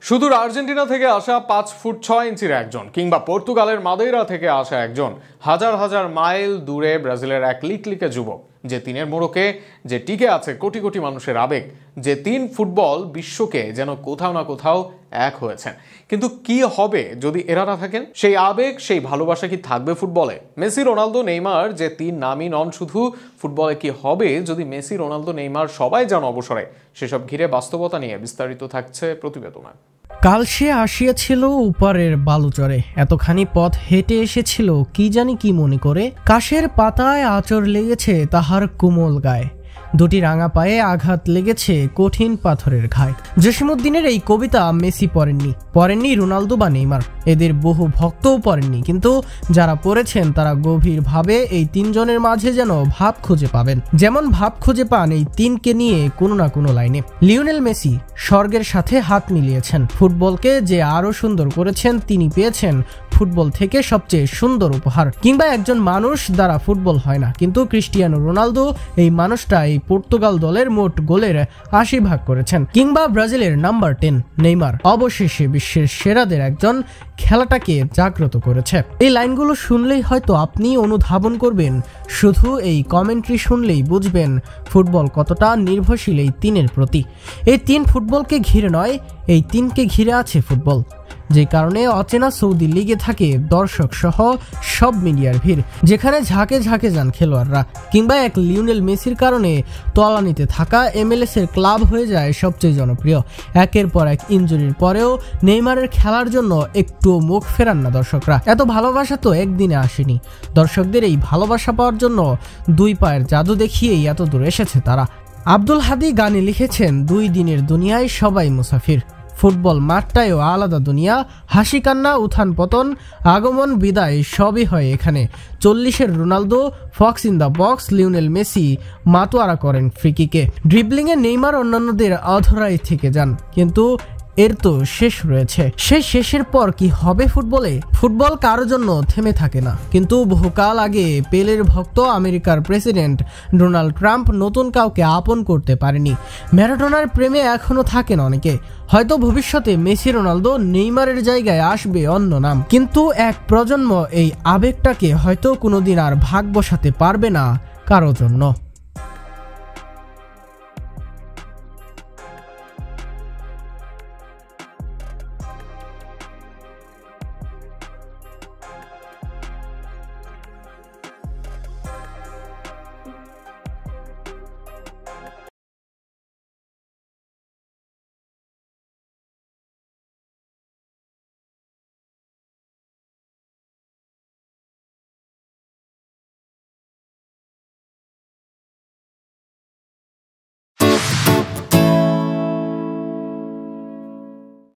সুদূর আর্জেন্টিনা থেকে আসা 5 ফুট 6 ইঞ্চির একজন কিংবা পর্তুগালের মাদেইরা থেকে আসা একজন হাজার হাজার মাইল দূরে ব্রাজিলের এক লিকলিকে যুবক যে তিনের মোড়কে যে টিকে আছে কোটি কোটি মানুষের আবেগ, যে তিন ফুটবল বিশ্বকে যেন কোথাও না কোথাও এক হয়েছেন। কিন্তু কি হবে যদি এরা না থাকেন? সেই আবেগ, সেই ভালোবাসা কি থাকবে ফুটবলে? মেসি, রোনালদো, নেইমার যে তিন নামই নন শুধু, ফুটবলে কি হবে যদি মেসি, রোনালদো, নেইমার সবাই যান অবসরে? সেসব ঘিরে বাস্তবতা নিয়ে বিস্তারিত থাকছে প্রতিবেদনে। কাল সে আসিয়াছিল উপারের বালুচরে, এতখানি পথ হেঁটে এসেছিল কি জানি কি মনে করে। কাশের পাতায় আঁচড় লেগেছে তাহার কোমল গায়ে, দুটি রাঙা পায়ে আঘাত লেগেছে কঠিন পাথরের ঘায়। জসিমউদ্দিনের এই কবিতা মেসি পড়েননি রোনালদো বা নেইমার, এদের বহু ভক্তও পড়েননি, কিন্তু যারা পড়েছেন তারা গভীরভাবে এই তিনজনের মাঝে যেন ভাব খুঁজে পাবেন, যেমন ভাব খুঁজে পান এই তিনকে নিয়ে কোনো না কোনো লাইনে। লিওনেল মেসি স্বর্গের সাথে হাত মিলিয়েছেন, ফুটবলকে যে আরো সুন্দর করেছেন, তিনি পেয়েছেন ফুটবল থেকে সবচেয়ে সুন্দর উপহার। কিংবা একজন মানুষ দ্বারা ফুটবল হয় না, কিন্তু ক্রিস্টিয়ানো রোনালদো এই মানুষটা এই পর্তুগাল দলের মোট গোলের 80% করেছেন। কিংবা ব্রাজিলের নাম্বার 10 নেইমার অবশেষে বিশ্বের সেরাদের একজন, খেলাটাকে জাগ্রত করেছে। এই লাইনগুলো শুনলেই হয়তো আপনি অনুধাবন করবেন, শুধু এই কমেন্ট্রি শুনলেই বুঝবেন ফুটবল কতটা নির্ভরশীল এই তিনের প্রতি। এই তিন ফুটবলকে ঘিরে নয়, এই তিনকে ঘিরে আছে ফুটবল, যে কারণে অচেনা সৌদি লিগে থাকে দর্শক সহ সব মিডিয়ার ভিড়, যেখানে ঝাঁকে ঝাঁকে যান খেলোয়াড়রা। কিংবা এক লিওনেল মেসির কারণে তলানিতে থাকা MLS এর ক্লাব হয়ে যায় সবচেয়ে জনপ্রিয়। একের পর এক ইনজুরির পরেও নেইমারের খেলার জন্য একটুও মুখ ফেরান না দর্শকরা। এত ভালোবাসা তো একদিনে আসেনি, দর্শকদের এই ভালোবাসা পাওয়ার জন্য দুই পায়ের জাদু দেখিয়েই এত দূর এসেছে তারা। আব্দুল হাদি গানে লিখেছেন, 2 দিনের দুনিয়ায় সবাই মুসাফির, ফুটবল মাঠটায়ও আলাদা দুনিয়া, হাসি কান্না উত্থান পতন আগমন বিদায় সবই হয় এখানে। 40-এর Ronaldo fox in the box, Lionel Messi মাতোয়ারা করেন ফ্রিকিকে, ড্রিবলিংয়ে নেইমার অন্যান্যদের অধরাই থেকে যান, কিন্তু এর তো শেষ রয়েছে। সেই শেষের পর কি হবে ফুটবলে? ফুটবল কারোর জন্য থেমে থাকে না, কিন্তু বহুকাল আগে পেলের ভক্ত আমেরিকার প্রেসিডেন্ট ডোনাল্ড ট্রাম্প নতুন কাউকে আপন করতে পারেনি। ম্যারাডোনার প্রেমে এখনো থাকেন অনেকে, হয়তো ভবিষ্যতে মেসি, রোনালদো, নেইমারের জায়গায় আসবে অন্য নাম, কিন্তু এক প্রজন্ম এই আবেগটাকে হয়তো কোনোদিন আর ভাগ বসাতে পারবে না কারো জন্য।